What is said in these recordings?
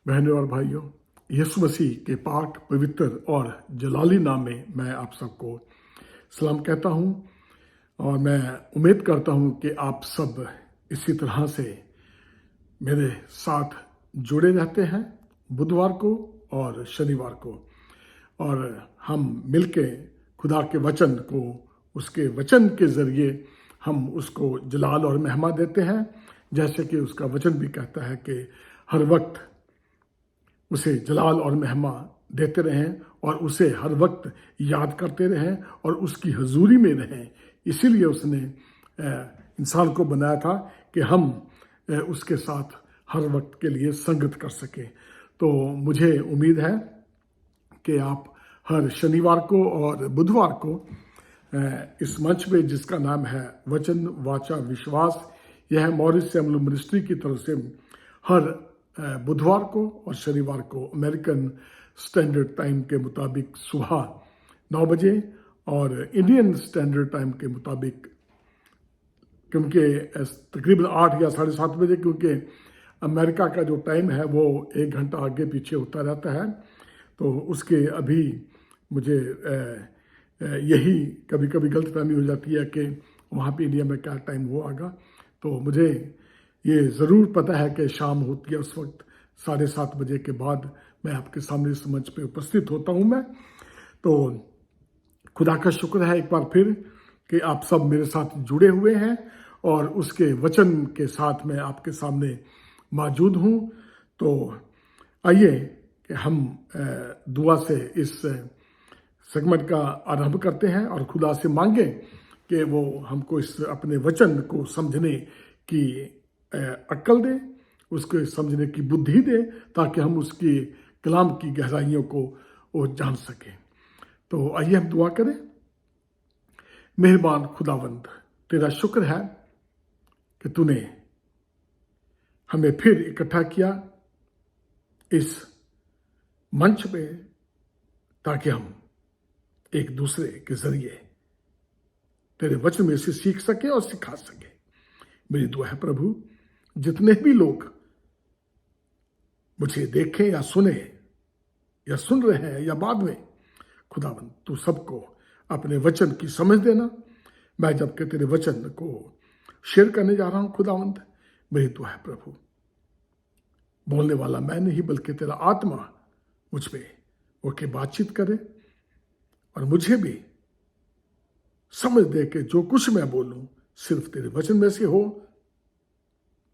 बहनों और भाइयों, यीशु मसीह के पाक, पवित्र और जलाली नाम में मैं आप सबको सलाम कहता हूं और मैं उम्मीद करता हूं कि आप सब इसी तरह से मेरे साथ जुड़े रहते हैं बुधवार को और शनिवार को, और हम मिलके खुदा के वचन को, उसके वचन के जरिए हम उसको जलाल और महिमा देते हैं। जैसे कि उसका वचन भी कहता है कि हर वक्त उसे जलाल और महिमा देते रहें और उसे हर वक्त याद करते रहें और उसकी हजूरी में रहें। इसीलिए उसने इंसान को बनाया था कि हम उसके साथ हर वक्त के लिए संगत कर सकें। तो मुझे उम्मीद है कि आप हर शनिवार को और बुधवार को इस मंच पे, जिसका नाम है वचन वाचा विश्वास, यह है मॉरिस सैमुअल मिनिस्ट्री की तरफ से, हर बुधवार को और शनिवार को अमेरिकन स्टैंडर्ड टाइम के मुताबिक सुबह 9 बजे और इंडियन स्टैंडर्ड टाइम के मुताबिक, क्योंकि तकरीबन 8 या 7:30 बजे, क्योंकि अमेरिका का जो टाइम है वो 1 घंटा आगे पीछे होता रहता है। तो उसके अभी मुझे यही कभी कभी गलतफहमी हो जाती है कि वहाँ पे इंडिया में क्या टाइम हो आगा। तो मुझे ये ज़रूर पता है कि शाम होती है, उस वक्त 7:30 बजे के बाद मैं आपके सामने इस मंच पे उपस्थित होता हूँ मैं। तो खुदा का शुक्र है एक बार फिर कि आप सब मेरे साथ जुड़े हुए हैं और उसके वचन के साथ मैं आपके सामने मौजूद हूँ। तो आइए कि हम दुआ से इस सेगमेंट का आरंभ करते हैं और खुदा से मांगें कि वो हमको इस अपने वचन को समझने की अक्ल दे, उसको समझने की बुद्धि दे, ताकि हम उसकी कलाम की गहराइयों को वो जान सकें। तो आइए हम दुआ करें। मेहरबान खुदावंद, तेरा शुक्र है कि तूने हमें फिर इकट्ठा किया इस मंच पे, ताकि हम एक दूसरे के जरिए तेरे वचन में से सीख सके और सिखा सके। मेरी दुआ है प्रभु, जितने भी लोग मुझे देखें या सुने या सुन रहे हैं या बाद में, खुदावंद तू सबको अपने वचन की समझ देना। मैं जबकि तेरे वचन को शेयर करने जा रहा हूं खुदावंद, मेरी दुआ है प्रभु, बोलने वाला मैं नहीं बल्कि तेरा आत्मा मुझ पे होके बातचीत करे और मुझे भी समझ दे कि जो कुछ मैं बोलूं सिर्फ तेरे वचन में से हो,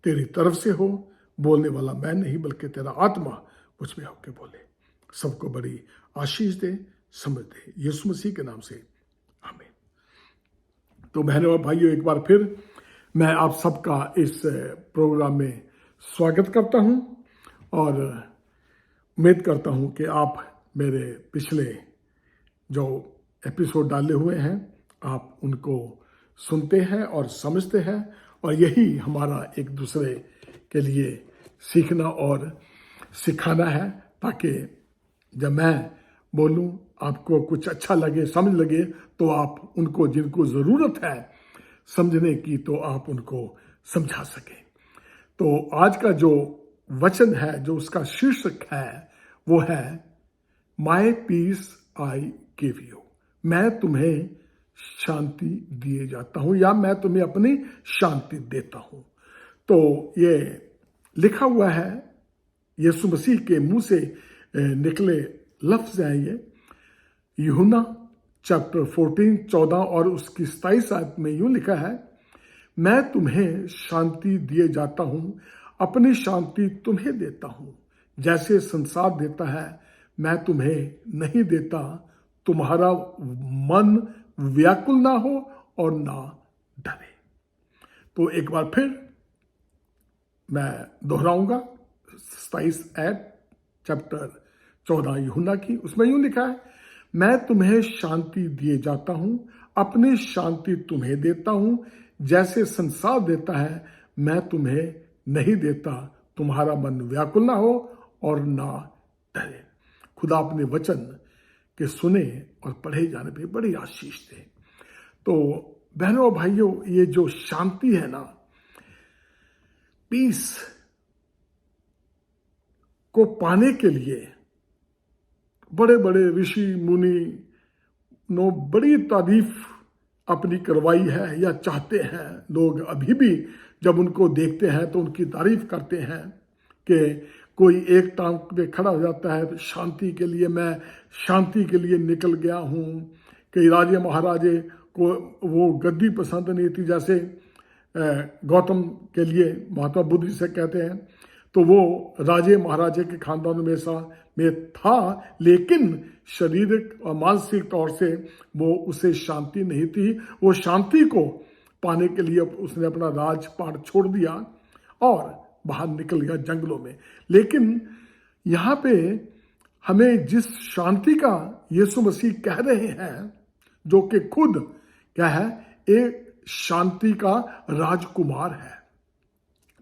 तेरी तरफ से हो। बोलने वाला मैं नहीं बल्कि तेरा आत्मा मुझ में होके बोले। सबको बड़ी आशीष दे, समझ दे, यीशु मसीह के नाम से आमीन। तो बहनों और भाइयों, एक बार फिर मैं आप सबका इस प्रोग्राम में स्वागत करता हूं और उम्मीद करता हूं कि आप मेरे पिछले जो एपिसोड डाले हुए हैं आप उनको सुनते हैं और समझते हैं, और यही हमारा एक दूसरे के लिए सीखना और सिखाना है, ताकि जब मैं बोलूं आपको कुछ अच्छा लगे, समझ लगे, तो आप उनको, जिनको ज़रूरत है समझने की, तो आप उनको समझा सकें। तो आज का जो वचन है, जो उसका शीर्षक है, वो है माई पीस आई गिव यू। मैं तुम्हें शांति दिए जाता हूं, या मैं तुम्हें अपनी शांति देता हूं। तो ये लिखा हुआ है, यीशु मसीह के मुंह से निकले लफ्ज हैं ये। यूहन्ना चैप्टर 14 और उसकी 27 आयत में यूं लिखा है, मैं तुम्हें शांति दिए जाता हूं, अपनी शांति तुम्हें देता हूं। जैसे संसार देता है मैं तुम्हें नहीं देता। तुम्हारा मन व्याकुल ना हो और ना डरे। तो एक बार फिर मैं दोहराऊंगा 27 आयत चैप्टर 14 यूहन्ना की। उसमें यूं लिखा है, मैं तुम्हें शांति दिए जाता हूं, अपनी शांति तुम्हें देता हूं। जैसे संसार देता है मैं तुम्हें नहीं देता। तुम्हारा मन व्याकुल ना हो और ना डरे। खुदा अपने वचन के सुने और पढ़े जाने पे बड़ी आशीष दे। तो बहनों और भाइयों, ये जो शांति है ना, पीस, को पाने के लिए बड़े बड़े ऋषि मुनि नो बड़ी तारीफ अपनी करवाई है या चाहते हैं। लोग अभी भी जब उनको देखते हैं तो उनकी तारीफ करते हैं कि कोई एक टांग पे खड़ा हो जाता है तो शांति के लिए, मैं शांति के लिए निकल गया हूँ। कई राजे महाराजे को वो गद्दी पसंद नहीं थी, जैसे गौतम के लिए महात्मा बुद्ध से कहते हैं, तो वो राजे महाराजे के खानदान में था, लेकिन शारीरिक और मानसिक तौर से वो उसे शांति नहीं थी। वो शांति को पाने के लिए उसने अपना राजपाट छोड़ दिया और बाहर निकल गया जंगलों में। लेकिन यहाँ पे हमें जिस शांति का यीशु मसीह कह रहे हैं, जो कि खुद क्या है, एक शांति का राजकुमार है,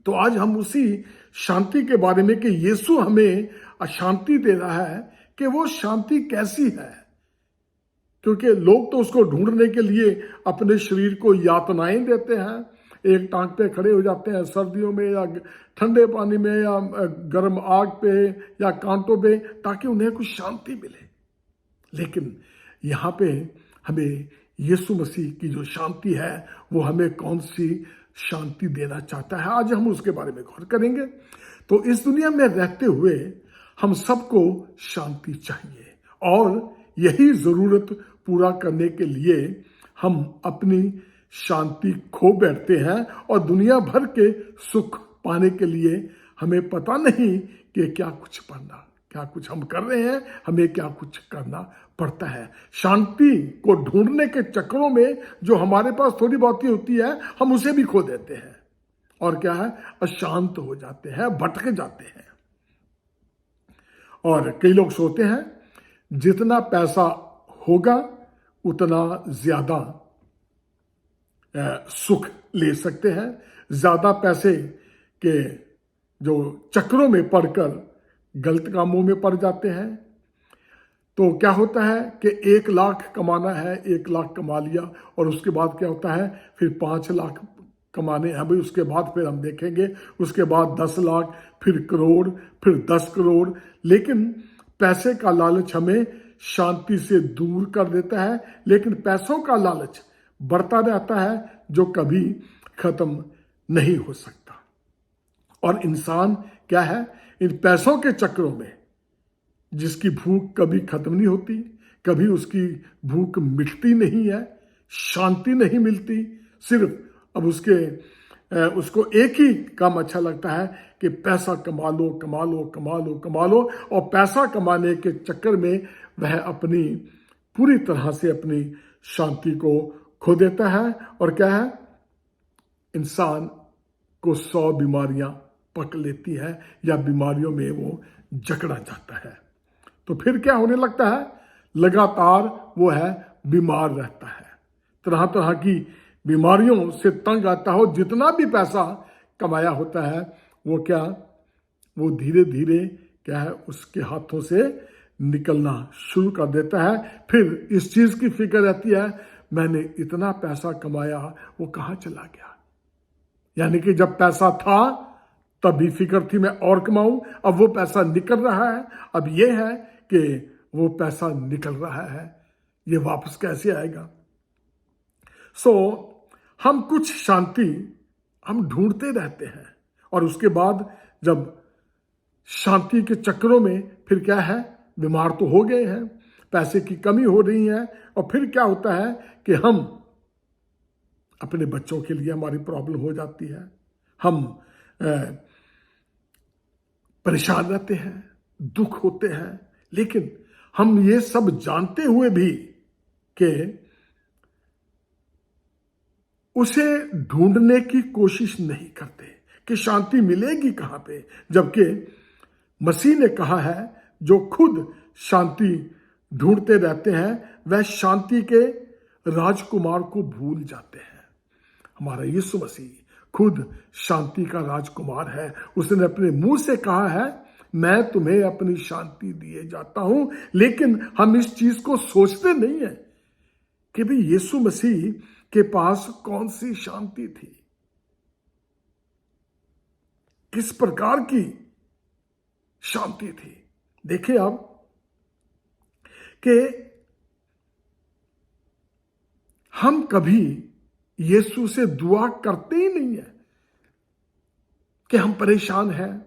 तो आज हम उसी शांति के बारे में कि यीशु हमें अशांति दे रहा है कि वो शांति कैसी है। क्योंकि लोग तो उसको ढूंढने के लिए अपने शरीर को यातनाएं देते हैं, एक टांग पे खड़े हो जाते हैं सर्दियों में या ठंडे पानी में या गर्म आग पे या कांटों पे, ताकि उन्हें कुछ शांति मिले। लेकिन यहाँ पे हमें यीशु मसीह की जो शांति है वो हमें कौन सी शांति देना चाहता है, आज हम उसके बारे में गौर करेंगे। तो इस दुनिया में रहते हुए हम सबको शांति चाहिए और यही जरूरत पूरा करने के लिए हम अपनी शांति खो बैठते हैं और दुनिया भर के सुख पाने के लिए हमें पता नहीं कि क्या कुछ हम कर रहे हैं, हमें क्या कुछ करना पड़ता है। शांति को ढूंढने के चक्करों में जो हमारे पास थोड़ी बहुत ही होती है, हम उसे भी खो देते हैं और क्या है, अशांत हो जाते हैं, भटक जाते हैं। और कई लोग सोचते हैं जितना पैसा होगा उतना ज्यादा सुख ले सकते हैं। ज्यादा पैसे के जो चक्रों में पड़कर गलत कामों में पड़ जाते हैं। तो क्या होता है कि 1 लाख कमाना है, 1 लाख कमा लिया और उसके बाद क्या होता है, फिर 5 लाख कमाने हैं भाई, उसके बाद फिर हम देखेंगे, उसके बाद 10 लाख, फिर करोड़, फिर 10 करोड़। लेकिन पैसे का लालच हमें शांति से दूर कर देता है, लेकिन पैसों का लालच बढ़ता रहता है जो कभी खत्म नहीं हो सकता। और इंसान क्या है, इन पैसों के चक्रों में जिसकी भूख कभी खत्म नहीं होती, कभी उसकी भूख मिटती नहीं है, शांति नहीं मिलती। सिर्फ अब उसको एक ही काम अच्छा लगता है कि पैसा कमा लो कमा लो कमा लो कमा लो, और पैसा कमाने के चक्कर में वह अपनी पूरी तरह से अपनी शांति को खो देता है। और क्या है, इंसान को 100 बीमारियां पकड़ लेती है या बीमारियों में वो जकड़ा जाता है। तो फिर क्या होने लगता है, लगातार वो है बीमार रहता है, तरह तरह की बीमारियों से तंग आता हो। जितना भी पैसा कमाया होता है वो धीरे धीरे क्या है, उसके हाथों से निकलना शुरू कर देता है। फिर इस चीज की फिक्र रहती है, मैंने इतना पैसा कमाया वो कहाँ चला गया। यानी कि जब पैसा था तब भी फिक्र थी मैं और कमाऊं, अब वो पैसा निकल रहा है, अब ये है कि वो पैसा निकल रहा है, ये वापस कैसे आएगा। हम कुछ शांति हम ढूंढते रहते हैं और उसके बाद जब शांति के चक्रों में फिर क्या है, बीमार तो हो गए हैं, पैसे की कमी हो रही है, और फिर क्या होता है कि हम अपने बच्चों के लिए हमारी प्रॉब्लम हो जाती है, हम परेशान रहते हैं, दुख होते हैं। लेकिन हम ये सब जानते हुए भी कि उसे ढूंढने की कोशिश नहीं करते कि शांति मिलेगी कहां पे, जबकि मसीह ने कहा है जो खुद शांति ढूंढते रहते हैं वह शांति के राजकुमार को भूल जाते हैं। हमारा यीशु मसीह खुद शांति का राजकुमार है। उसने अपने मुंह से कहा है, मैं तुम्हें अपनी शांति दिए जाता हूं। लेकिन हम इस चीज को सोचते नहीं है कि भाई यीशु मसीह के पास कौन सी शांति थी, किस प्रकार की शांति थी। देखिए अब कि हम कभी यीशु से दुआ करते ही नहीं है कि हम परेशान हैं,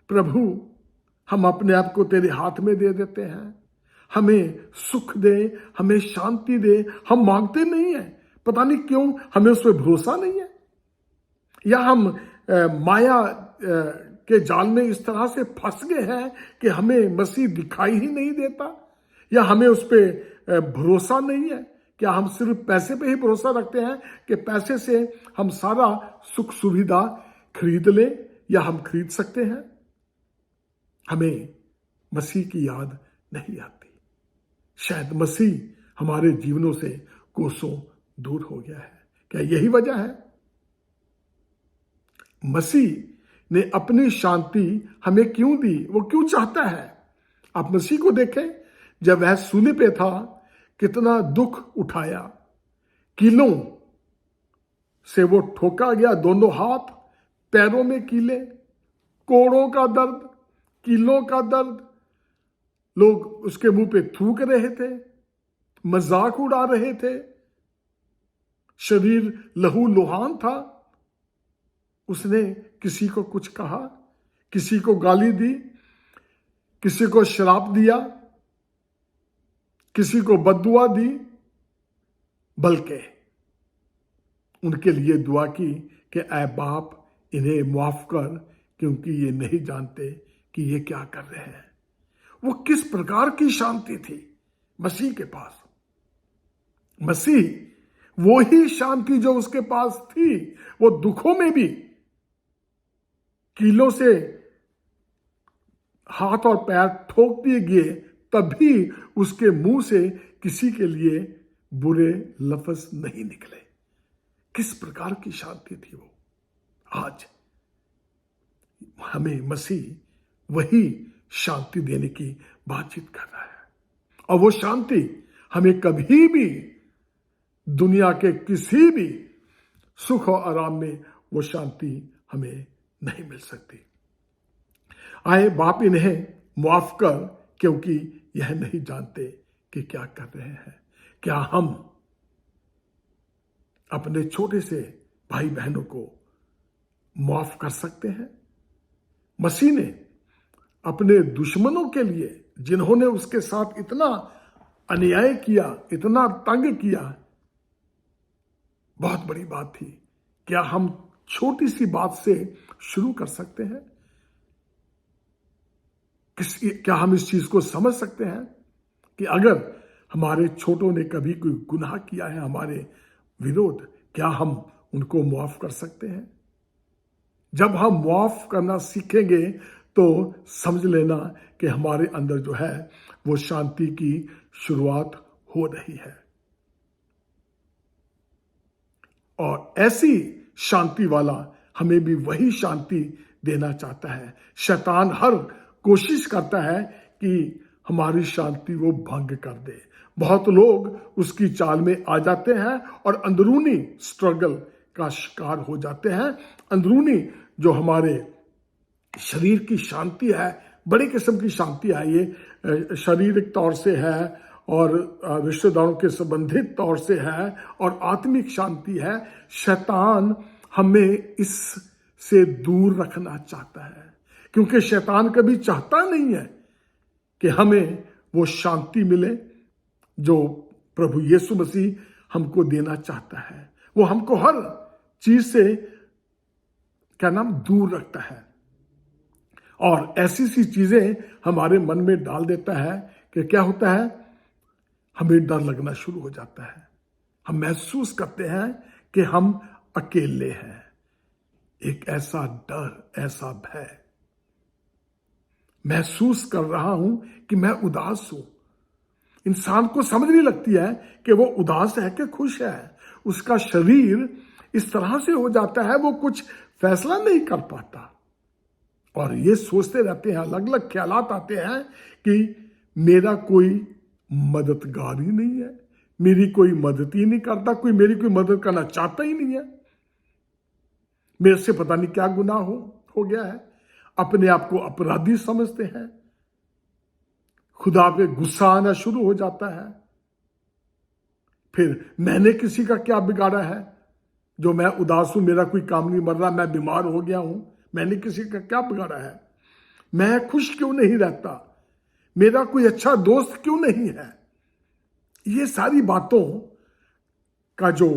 प्रभु हम अपने आप को तेरे हाथ में दे देते हैं, हमें सुख दे, हमें शांति दे। हम मांगते नहीं है, पता नहीं क्यों हमें उस पर भरोसा नहीं है, या हम माया के जाल में इस तरह से फंस गए हैं कि हमें मसीह दिखाई ही नहीं देता, या हमें उस पर भरोसा नहीं है। क्या हम सिर्फ पैसे पे ही भरोसा रखते हैं कि पैसे से हम सारा सुख सुविधा खरीद लें, या हम खरीद सकते हैं? हमें मसीह की याद नहीं आती। शायद मसीह हमारे जीवनों से कोसों दूर हो गया है। क्या यही वजह है? मसीह ने अपनी शांति हमें क्यों दी? वो क्यों चाहता है? आप मसीह को देखें, जब वह सूली पे था कितना दुख उठाया, कीलों से वो ठोका गया, दोनों हाथ पैरों में कीले, कोड़ों का दर्द, कीलों का दर्द, लोग उसके मुंह पे थूक रहे थे, मजाक उड़ा रहे थे, शरीर लहू लुहान था। उसने किसी को कुछ कहा, किसी को गाली दी, किसी को श्राप दिया, किसी को बद्दुआ दी, बल्कि उनके लिए दुआ की कि ऐ बाप इन्हें माफ कर, क्योंकि ये नहीं जानते कि ये क्या कर रहे हैं। वो किस प्रकार की शांति थी मसीह के पास। मसीह वो ही शांति जो उसके पास थी, वो दुखों में भी कीलों से हाथ और पैर ठोक दिए गए, तभी उसके मुंह से किसी के लिए बुरे लफ्ज नहीं निकले। किस प्रकार की शांति थी वो। आज हमें मसीह वही शांति देने की बातचीत कर रहा है, और वो शांति हमें कभी भी दुनिया के किसी भी सुख और आराम में वो शांति हमें नहीं मिल सकती। आए बाप इन्हें माफ कर, क्योंकि यह नहीं जानते कि क्या कर रहे हैं। क्या हम अपने छोटे से भाई बहनों को माफ कर सकते हैं? मसीह ने अपने दुश्मनों के लिए, जिन्होंने उसके साथ इतना अन्याय किया, इतना तंग किया, बहुत बड़ी बात थी। क्या हम छोटी सी बात से शुरू कर सकते हैं? क्या हम इस चीज को समझ सकते हैं कि अगर हमारे छोटों ने कभी कोई गुनाह किया है हमारे विरोध, क्या हम उनको माफ कर सकते हैं? जब हम माफ करना सीखेंगे तो समझ लेना कि हमारे अंदर जो है वो शांति की शुरुआत हो रही है। और ऐसी शांति वाला हमें भी वही शांति देना चाहता है। शैतान हर कोशिश करता है कि हमारी शांति वो भंग कर दे। बहुत लोग उसकी चाल में आ जाते हैं और अंदरूनी स्ट्रगल का शिकार हो जाते हैं। अंदरूनी जो हमारे शरीर की शांति है, बड़ी किस्म की शांति है, ये शारीरिक तौर से है और रिश्तेदारों के संबंधित तौर से है और आत्मिक शांति है। शैतान हमें इससे दूर रखना चाहता है, क्योंकि शैतान कभी चाहता नहीं है कि हमें वो शांति मिले जो प्रभु यीशु मसीह हमको देना चाहता है। वो हमको हर चीज से दूर रखता है और ऐसी सी चीजें हमारे मन में डाल देता है कि क्या होता है, हमें डर लगना शुरू हो जाता है। हम महसूस करते हैं कि हम अकेले हैं। एक ऐसा डर, ऐसा भय महसूस कर रहा हूं कि मैं उदास हूं। इंसान को समझ नहीं लगती है कि वो उदास है कि खुश है। उसका शरीर इस तरह से हो जाता है, वो कुछ फैसला नहीं कर पाता और ये सोचते रहते हैं, अलग अलग ख्यालात आते हैं कि मेरा कोई मददगार ही नहीं है, मेरी कोई मदद ही नहीं करता, कोई मेरी कोई मदद करना चाहता ही नहीं है, मेरे से पता नहीं क्या गुनाह हो गया है। अपने आप को अपराधी समझते हैं, खुदा पे गुस्सा आना शुरू हो जाता है। फिर मैंने किसी का क्या बिगाड़ा है जो मैं उदास हूं, मेरा कोई काम नहीं मर रहा, मैं बीमार हो गया हूं, मैंने किसी का क्या बिगाड़ा है, मैं खुश क्यों नहीं रहता, मेरा कोई अच्छा दोस्त क्यों नहीं है। ये सारी बातों का जो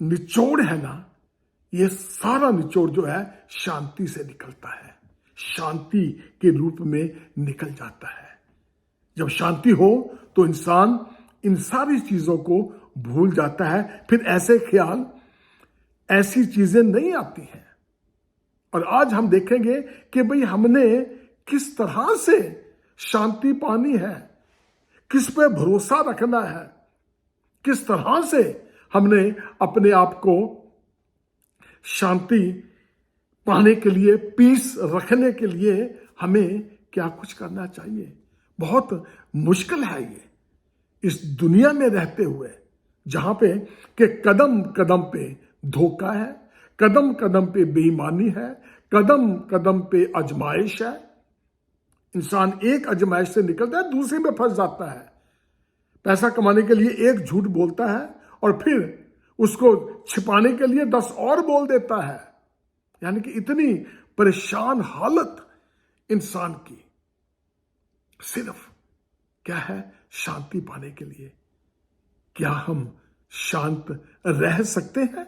निचोड़ है ना, ये सारा निचोड़ जो है शांति से निकलता है, शांति के रूप में निकल जाता है। जब शांति हो तो इंसान इन सारी चीजों को भूल जाता है, फिर ऐसे ख्याल, ऐसी चीजें नहीं आती हैं। और आज हम देखेंगे कि भाई हमने किस तरह से शांति पानी है, किस पे भरोसा रखना है, किस तरह से हमने अपने आप को शांति पाने के लिए, पीस रखने के लिए हमें क्या कुछ करना चाहिए। बहुत मुश्किल है ये इस दुनिया में रहते हुए, जहां पे कि कदम कदम पे धोखा है, कदम कदम पे बेईमानी है, कदम कदम पे आजमाइश है। इंसान एक आजमाइश से निकलता है, दूसरे में फंस जाता है। पैसा कमाने के लिए एक झूठ बोलता है और फिर उसको छिपाने के लिए 10 और बोल देता है। यानी कि इतनी परेशान हालत इंसान की, सिर्फ क्या है, शांति पाने के लिए। क्या हम शांत रह सकते हैं?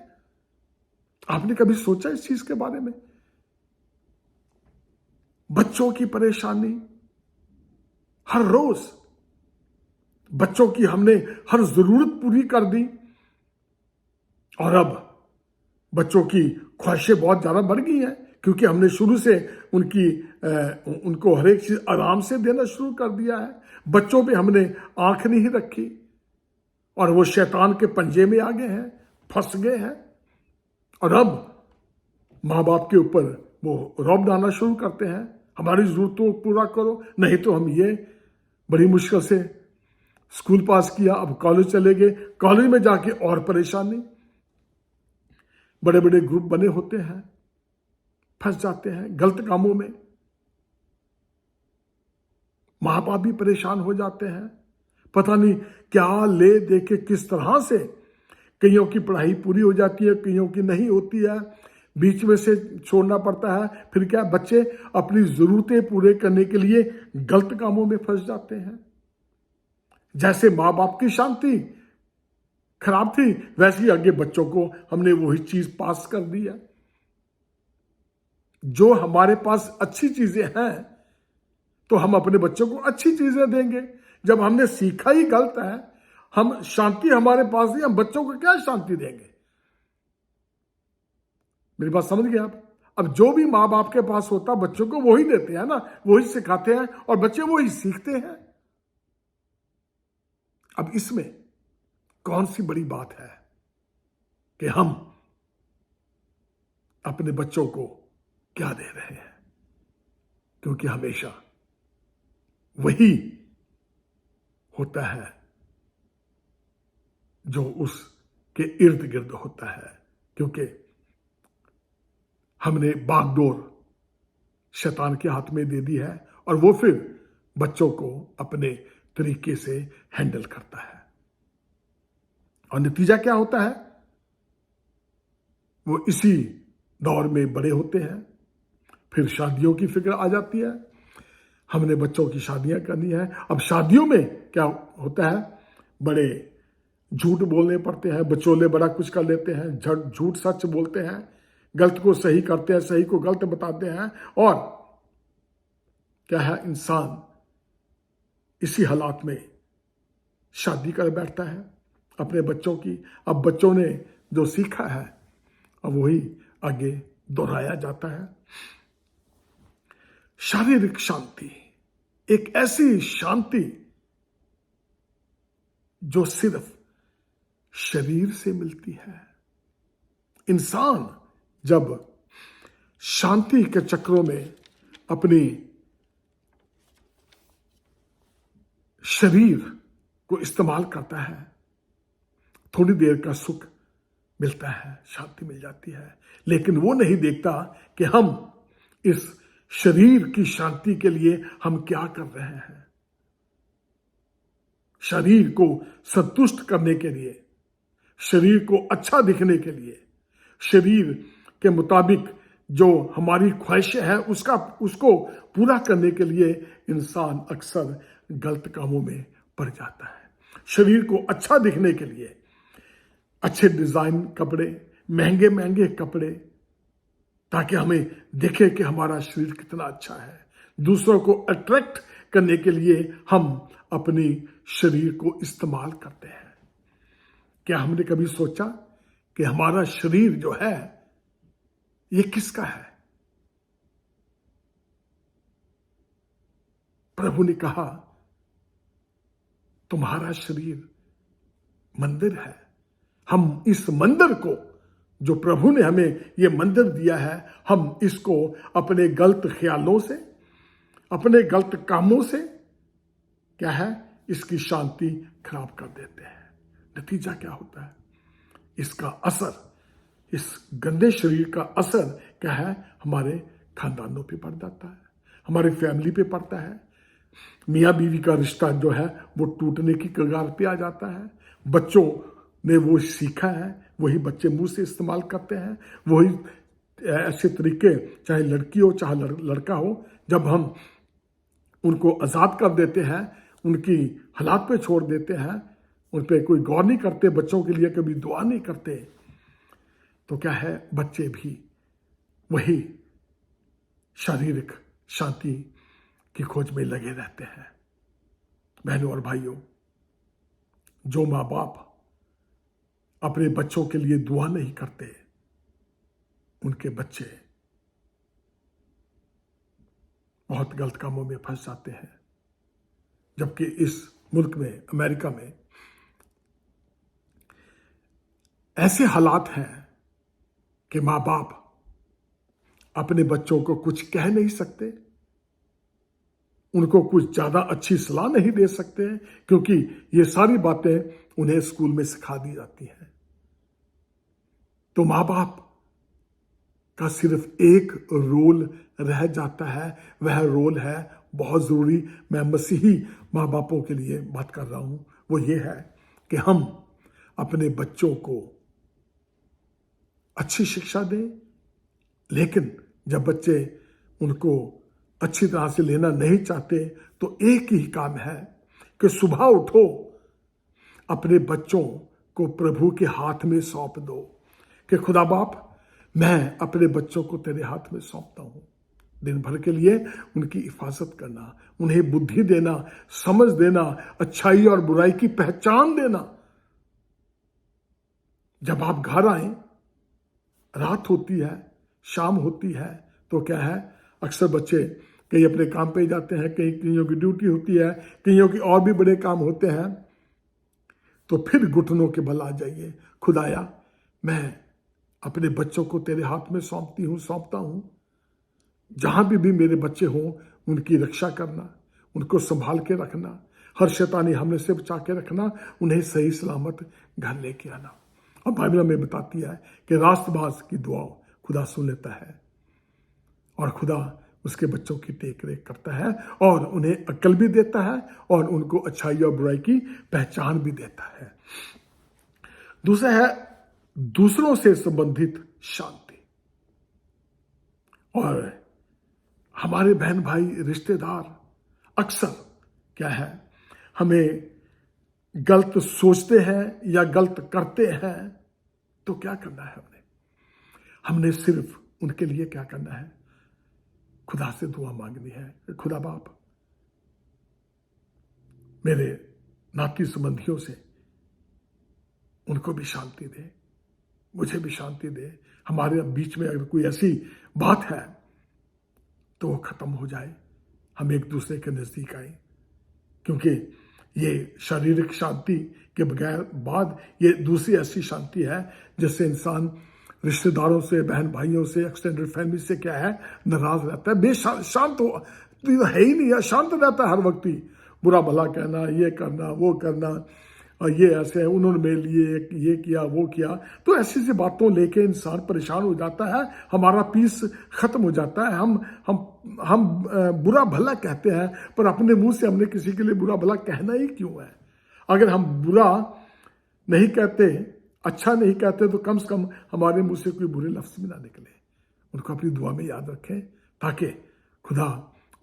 आपने कभी सोचा इस चीज के बारे में? बच्चों की परेशानी हर रोज, बच्चों की हमने हर जरूरत पूरी कर दी और अब बच्चों की ख्वाहिशें बहुत ज्यादा बढ़ गई हैं, क्योंकि हमने शुरू से उनको हर एक चीज आराम से देना शुरू कर दिया है। बच्चों पे हमने आंख नहीं रखी और वो शैतान के पंजे में आ गए हैं, फंस गए हैं। और अब माँ बाप के ऊपर वो रौब डालना शुरू करते हैं, हमारी जरूरतों को पूरा करो, नहीं तो हम ये बड़ी मुश्किल से स्कूल पास किया, अब कॉलेज चले गए, कॉलेज में जाके और परेशानी, बड़े बड़े ग्रुप बने होते हैं, फंस जाते हैं गलत कामों में। माँ बाप भी परेशान हो जाते हैं, पता नहीं क्या ले दे के किस तरह से कईयों की पढ़ाई पूरी हो जाती है, कईयों की नहीं होती है, बीच में से छोड़ना पड़ता है। फिर क्या, बच्चे अपनी जरूरतें पूरे करने के लिए गलत कामों में फंस जाते हैं। जैसे माँ बाप की शांति खराब थी, वैसे ही आगे बच्चों को हमने वही चीज पास कर दिया। जो हमारे पास अच्छी चीजें हैं तो हम अपने बच्चों को अच्छी चीजें देंगे। जब हमने सीखा ही गलत है, हम शांति हमारे पास नहीं, हम बच्चों को क्या शांति देंगे? मेरी बात समझ गए आप? अब जो भी माँ बाप के पास होता बच्चों को वही देते हैं ना, वही सिखाते हैं और बच्चे वही सीखते हैं। अब इसमें कौन सी बड़ी बात है कि हम अपने बच्चों को क्या दे रहे हैं, क्योंकि हमेशा वही होता है जो उसके इर्द गिर्द होता है, क्योंकि हमने बागडोर शैतान के हाथ में दे दी है और वो फिर बच्चों को अपने तरीके से हैंडल करता है। और नतीजा क्या होता है? वो इसी दौर में बड़े होते हैं, फिर शादियों की फिक्र आ जाती है, हमने बच्चों की शादियां करनी है। अब शादियों में क्या होता है, बड़े झूठ बोलने पड़ते हैं, बचोले बड़ा कुछ कर लेते हैं, झूठ सच बोलते हैं, गलत को सही करते हैं, सही को गलत बताते हैं, और क्या है, इंसान इसी हालात में शादी कर बैठता है अपने बच्चों की। अब बच्चों ने जो सीखा है अब वही आगे दोहराया जाता है। शारीरिक शांति एक ऐसी शांति जो सिर्फ शरीर से मिलती है। इंसान जब शांति के चक्रों में अपनी शरीर को इस्तेमाल करता है, थोड़ी देर का सुख मिलता है, शांति मिल जाती है, लेकिन वो नहीं देखता कि हम इस शरीर की शांति के लिए हम क्या कर रहे हैं? शरीर को संतुष्ट करने के लिए, शरीर को अच्छा दिखने के लिए, शरीर के मुताबिक जो हमारी ख्वाहिशें हैं उसको पूरा करने के लिए इंसान अक्सर गलत कामों में पड़ जाता है। शरीर को अच्छा दिखने के लिए अच्छे डिजाइन कपड़े, महंगे महंगे कपड़े, ताकि हमें दिखे कि हमारा शरीर कितना अच्छा है। दूसरों को अट्रैक्ट करने के लिए हम अपनी शरीर को इस्तेमाल करते हैं। क्या हमने कभी सोचा कि हमारा शरीर जो है ये किसका है? प्रभु ने कहा तुम्हारा शरीर मंदिर है। हम इस मंदिर को, जो प्रभु ने हमें ये मंदिर दिया है, हम इसको अपने गलत ख्यालों से, अपने गलत कामों से क्या है, इसकी शांति खराब कर देते हैं। नतीजा क्या होता है? इसका असर, इस गंदे शरीर का असर क्या है, हमारे खानदानों पे पड़ जाता है, हमारी फैमिली पे पड़ता है। मियाँ बीवी का रिश्ता जो है वो टूटने की कगार पे आ जाता है। बच्चों ने वो सीखा है, वही बच्चे मुंह से इस्तेमाल करते हैं, वही ऐसे तरीके, चाहे लड़की हो चाहे लड़का हो, जब हम उनको आज़ाद कर देते हैं, उनकी हालात पे छोड़ देते हैं, उन पर कोई गौर नहीं करते, बच्चों के लिए कभी दुआ नहीं करते, तो क्या है, बच्चे भी वही शारीरिक शांति की खोज में लगे रहते हैं। बहनों और भाइयों, जो माँ बाप अपने बच्चों के लिए दुआ नहीं करते, उनके बच्चे बहुत गलत कामों में फंस जाते हैं। जबकि इस मुल्क में, अमेरिका में, ऐसे हालात हैं कि माँ बाप अपने बच्चों को कुछ कह नहीं सकते, उनको कुछ ज्यादा अच्छी सलाह नहीं दे सकते, क्योंकि ये सारी बातें उन्हें स्कूल में सिखा दी जाती हैं। तो माँ बाप का सिर्फ एक रोल रह जाता है, वह रोल है बहुत जरूरी। मैं मसीही माँ बापों के लिए बात कर रहा हूं, वो ये है कि हम अपने बच्चों को अच्छी शिक्षा दें, लेकिन जब बच्चे उनको अच्छी तरह से लेना नहीं चाहते, तो एक ही काम है कि सुबह उठो, अपने बच्चों को प्रभु के हाथ में सौंप दो कि खुदा बाप, मैं अपने बच्चों को तेरे हाथ में सौंपता हूं। दिन भर के लिए उनकी हिफाजत करना, उन्हें बुद्धि देना, समझ देना, अच्छाई और बुराई की पहचान देना। जब आप घर आए, रात होती है, शाम होती है, तो क्या है, अक्सर बच्चे कहीं अपने काम पे जाते हैं, कईयों की ड्यूटी होती है, कईयों की और भी बड़े काम होते हैं, तो फिर घुटनों के बल आ जाइए, खुदाया मैं अपने बच्चों को तेरे हाथ में सौंपता हूं। जहां भी मेरे बच्चे हों, उनकी रक्षा करना, उनको संभाल के रखना, हर शैतानी हमले से बचा के रखना, उन्हें सही सलामत घर लेके आना। और बाइबल में बताती है कि रास्तबाज की दुआ खुदा सुन लेता है, और खुदा उसके बच्चों की टेक रेख करता है, और उन्हें अक्ल भी देता है, और उनको अच्छाई और बुराई की पहचान भी देता है। दूसरा है दूसरों से संबंधित शांति। और हमारे बहन भाई, रिश्तेदार अक्सर क्या है, हमें गलत सोचते हैं या गलत करते हैं, तो क्या करना है हमने सिर्फ उनके लिए क्या करना है, खुदा से दुआ मांगनी है। खुदा बाप, मेरे नाती संबंधियों से उनको भी शांति दे, मुझे भी शांति दे। हमारे बीच में अगर कोई ऐसी बात है तो वो खत्म हो जाए, हम एक दूसरे के नजदीक आए, क्योंकि ये शारीरिक शांति के बगैर बाद ये दूसरी ऐसी शांति है जिससे इंसान रिश्तेदारों से, बहन भाइयों से, एक्सटेंडेड फैमिली से क्या है, नाराज रहता है, शांत हो तो है ही नहीं, शांत रहता है हर वक्त ही, बुरा भला कहना, ये करना, वो करना, और ये ऐसे है, उन्होंने मेरे लिए ये किया वो किया। तो ऐसी सी बातों लेके इंसान परेशान हो जाता है, हमारा पीस खत्म हो जाता है। हम बुरा भला कहते हैं, पर अपने मुंह से हमने किसी के लिए बुरा भला कहना ही क्यों है? अगर हम बुरा नहीं कहते, अच्छा नहीं कहते, तो कम से कम हमारे मुंह से कोई बुरे लफ्ज भी ना निकले। उनको अपनी दुआ में याद रखें ताकि खुदा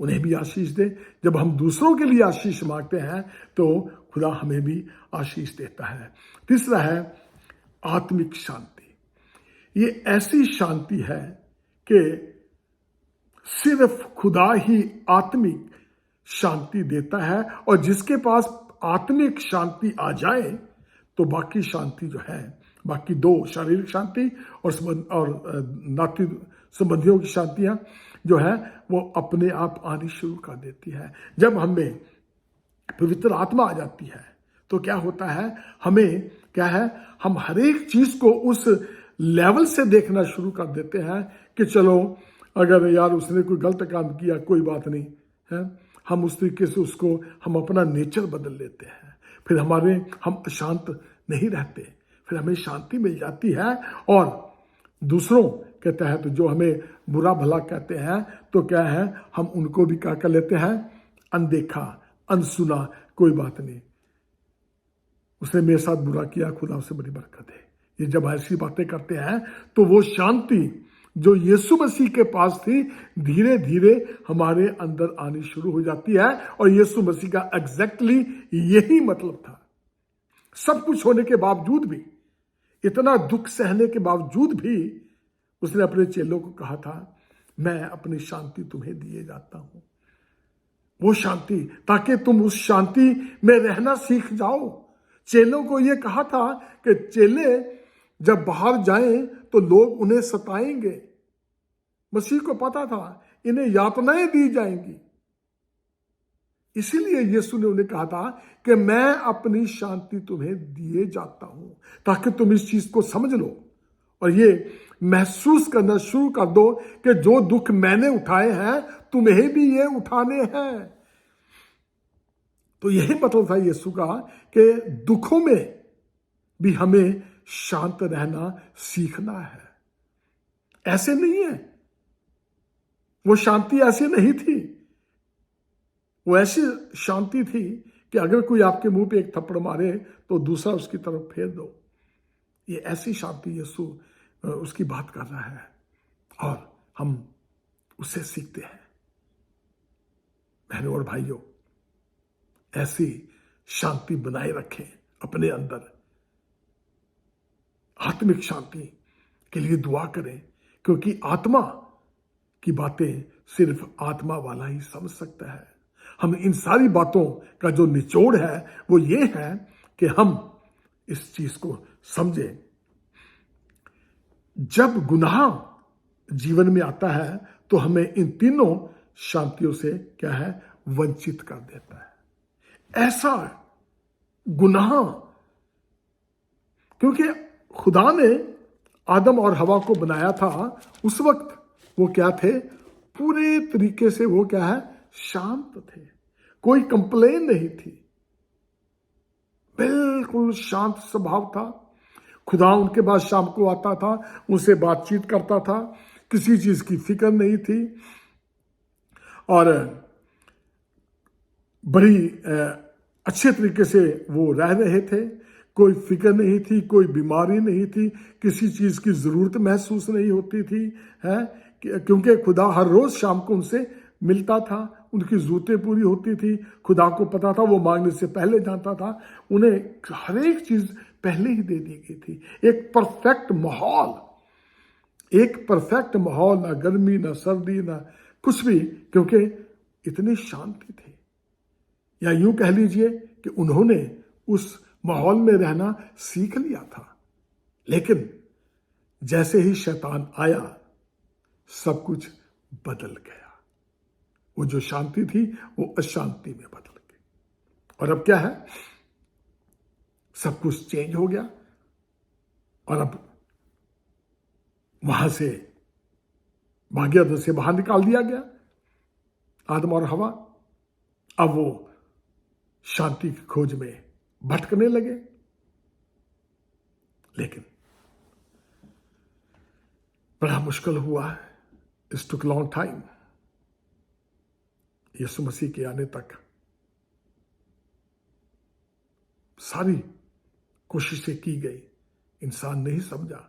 उन्हें भी आशीष दे। जब हम दूसरों के लिए आशीष मांगते हैं तो खुदा हमें भी आशीष देता है। तीसरा है आत्मिक शांति। ये ऐसी शांति है कि सिर्फ खुदा ही आत्मिक शांति देता है, और जिसके पास आत्मिक शांति आ जाए तो बाकी शांति जो है, बाकी दो शारीरिक शांति और नाती संबंधियों की शांतियां जो है वो अपने आप आनी शुरू कर देती है। जब हमें पवित्र आत्मा आ जाती है तो क्या होता है, हमें क्या है, हम हर एक चीज को उस लेवल से देखना शुरू कर देते हैं कि चलो अगर यार उसने कोई गलत काम किया कोई बात नहीं है, हम उस तरीके से उसको हम अपना नेचर बदल लेते हैं। फिर हम अशांत नहीं रहते, फिर हमें शांति मिल जाती है। और दूसरों के तहत जो हमें बुरा भला कहते हैं तो क्या है, हम उनको भी क्या कर लेते हैं, अनदेखा अनसुना, कोई बात नहीं, उसने मेरे साथ बुरा किया, खुदा उसे बड़ी बरकत है। ये जब ऐसी बातें करते हैं तो वो शांति जो यीशु मसीह के पास थी धीरे धीरे हमारे अंदर आनी शुरू हो जाती है। और यीशु मसीह का एग्जैक्टली यही मतलब था। सब कुछ होने के बावजूद भी, इतना दुख सहने के बावजूद भी उसने अपने चेलों को कहा था, मैं अपनी शांति तुम्हें दिए जाता हूं। वो शांति, ताकि तुम उस शांति में रहना सीख जाओ। चेलों को यह कहा था कि चेले जब बाहर जाएं तो लोग उन्हें सताएंगे। मसीह को पता था इन्हें यातनाएं दी जाएंगी, इसीलिए यीशु ने उन्हें कहा था कि मैं अपनी शांति तुम्हें दिए जाता हूं, ताकि तुम इस चीज को समझ लो और ये महसूस करना शुरू कर दो कि जो दुख मैंने उठाए हैं तुम्हें भी ये उठाने हैं। तो यही मतलब था यीशु का कि दुखों में भी हमें शांत रहना सीखना है। ऐसे नहीं है, वो शांति ऐसी नहीं थी। वो ऐसी शांति थी कि अगर कोई आपके मुंह पे एक थप्पड़ मारे तो दूसरा उसकी तरफ फेर दो। ये ऐसी शांति यीशु उसकी बात कर रहा है और हम उससे सीखते हैं। बहनों और भाइयों, ऐसी शांति बनाए रखें अपने अंदर। आत्मिक शांति के लिए दुआ करें, क्योंकि आत्मा की बातें सिर्फ आत्मा वाला ही समझ सकता है। हम इन सारी बातों का जो निचोड़ है वो ये है कि हम इस चीज को समझें। जब गुनाह जीवन में आता है तो हमें इन तीनों शांतियों से क्या है, वंचित कर देता है। ऐसा गुनाह, क्योंकि खुदा ने आदम और हवा को बनाया था, उस वक्त वो क्या थे, पूरे तरीके से वो क्या है, शांत थे। कोई कंप्लेन नहीं थी, बिल्कुल शांत स्वभाव था। खुदा उनके पास शाम को आता था, उनसे बातचीत करता था, किसी चीज की फिक्र नहीं थी और बड़ी अच्छे तरीके से वो रह रहे थे। कोई फिक्र नहीं थी, कोई बीमारी नहीं थी, किसी चीज की जरूरत महसूस नहीं होती थी, है, क्योंकि खुदा हर रोज शाम को उनसे मिलता था, उनकी जरूरतें पूरी होती थी। खुदा को पता था, वो मांगने से पहले जानता था, उन्हें हर एक चीज पहले ही दे दी गई थी। एक परफेक्ट माहौल, ना गर्मी ना सर्दी ना कुछ भी, क्योंकि इतनी शांति थी। या यूं कह लीजिए कि उन्होंने उस माहौल में रहना सीख लिया था। लेकिन जैसे ही शैतान आया सब कुछ बदल गया। वो जो शांति थी वो अशांति में बदल गई। और अब क्या है, सब कुछ चेंज हो गया और अब वहां से भाग्यद से बाहर निकाल दिया गया आदम और हवा। अब वो शांति की खोज में भटकने लगे। लेकिन बड़ा मुश्किल हुआ, इट्स टुक लॉन्ग टाइम। यीशु मसीह के आने तक सारी कोशिशें की गई, इंसान नहीं समझा।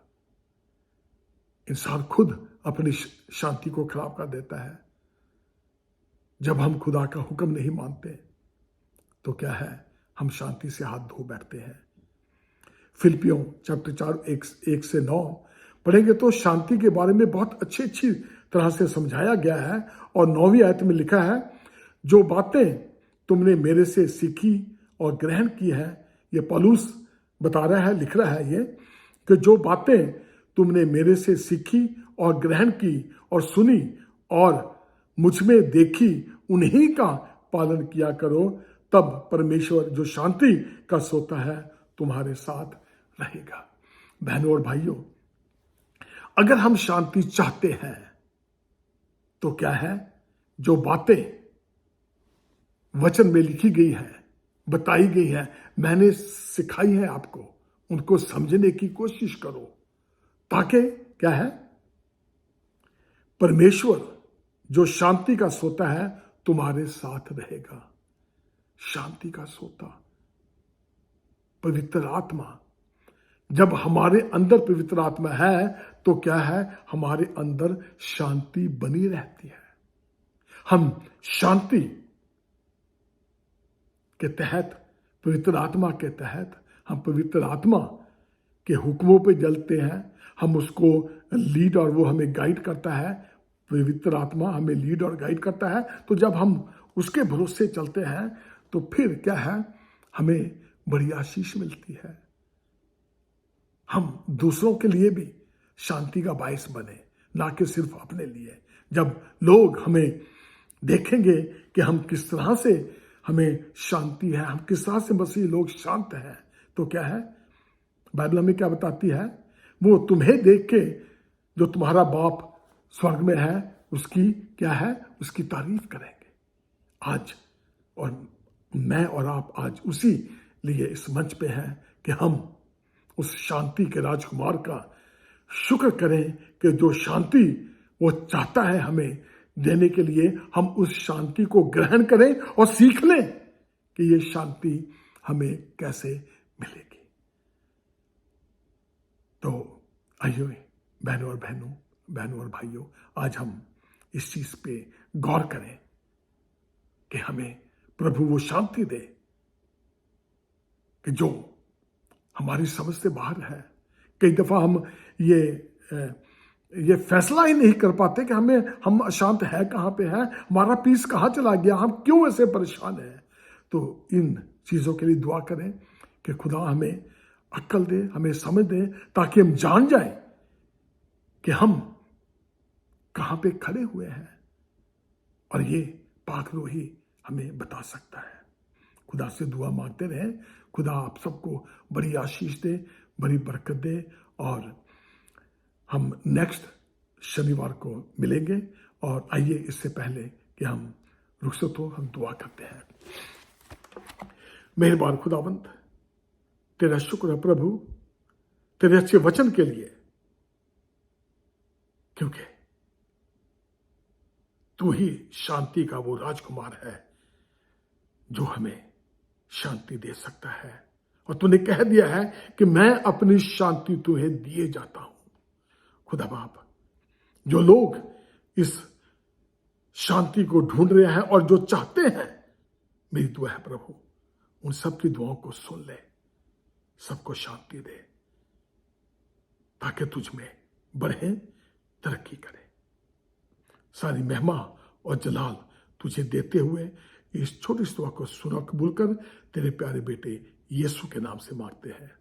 इंसान खुद अपनी शांति को खराब कर देता है। जब हम खुदा का हुक्म नहीं मानते तो क्या है, हम शांति से हाथ धो बैठते हैं। फिलिपियों चैप्टर 4 1 से 9 पढ़ेंगे तो शांति के बारे में बहुत अच्छी तरह से समझाया गया है। और 9वीं आयत में लिखा है, जो बातें तुमने मेरे से सीखी और ग्रहण की है। ये पौलुस बता रहा है, लिख रहा है ये, कि जो बातें तुमने मेरे से सीखी और ग्रहण की और सुनी और मुझ में देखी, उन्हीं का पालन किया करो, तब परमेश्वर जो शांति का सोता है तुम्हारे साथ रहेगा। बहनों और भाइयों, अगर हम शांति चाहते हैं तो क्या है, जो बातें वचन में लिखी गई है, बताई गई है, मैंने सिखाई है आपको, उनको समझने की कोशिश करो, ताकि क्या है, परमेश्वर जो शांति का सोता है तुम्हारे साथ रहेगा। शांति का सोता, पवित्र आत्मा। जब हमारे अंदर पवित्र आत्मा है तो क्या है, हमारे अंदर शांति बनी रहती है। हम शांति के तहत, पवित्र आत्मा के तहत, हम पवित्र आत्मा के हुक्मों पे चलते हैं। हम उसको लीड और वो हमें गाइड करता है। पवित्र आत्मा हमें लीड और गाइड करता है। तो जब हम उसके भरोसे चलते हैं तो फिर क्या है, हमें बड़ी आशीष मिलती है। हम दूसरों के लिए भी शांति का बायस बने, ना कि सिर्फ अपने लिए। जब लोग हमें देखेंगे कि हम किस तरह से हमें शांति है, हम किस तरह से मसीह लोग शांत हैं, तो क्या है, बाइबल हमें क्या बताती है, वो तुम्हें देख के जो तुम्हारा बाप स्वर्ग में है उसकी क्या है, उसकी तारीफ करेंगे। आज और मैं और आप आज उसी लिए इस मंच पे हैं कि हम उस शांति के राजकुमार का शुक्र करें कि जो शांति वो चाहता है हमें देने के लिए, हम उस शांति को ग्रहण करें और सीख लें कि ये शांति हमें कैसे मिलेगी। तो आइए बहनों और भाइयों, आज हम इस चीज पे गौर करें कि हमें प्रभु वो शांति दे कि जो हमारी समझ से बाहर है। कई दफा हम ये फैसला ही नहीं कर पाते कि हम अशांत है कहाँ पे है, हमारा पीस कहाँ चला गया, हम क्यों ऐसे परेशान हैं। तो इन चीजों के लिए दुआ करें कि खुदा हमें अक्ल दे, हमें समझ दे, ताकि हम जान जाएं कि हम कहाँ पे खड़े हुए हैं। और ये पाक रूही हमें बता सकता है। खुदा से दुआ मांगते रहें, खुदा आप सबको बड़ी आशीष दे, बड़ी बरकत दे। और हम नेक्स्ट शनिवार को मिलेंगे। और आइए इससे पहले कि हम रुखसत हो, हम दुआ करते हैं। मेहरबान खुदावंत, तेरा शुक्र है प्रभु तेरे अच्छे वचन के लिए, क्योंकि तू ही शांति का वो राजकुमार है जो हमें शांति दे सकता है। और तूने कह दिया है कि मैं अपनी शांति तुम्हें दिए जाता हूं। खुदा बाप, जो लोग इस शांति को ढूंढ रहे हैं और जो चाहते हैं, मेरी दुआ है प्रभु उन सबकी दुआओं को सुन ले, सबको शांति दे, ताकि तुझ में बढ़े, तरक्की करे। सारी महिमा और जलाल तुझे देते हुए इस छोटी सी दुआ को सुना कबूल कर, तेरे प्यारे बेटे यीशु के नाम से मांगते हैं,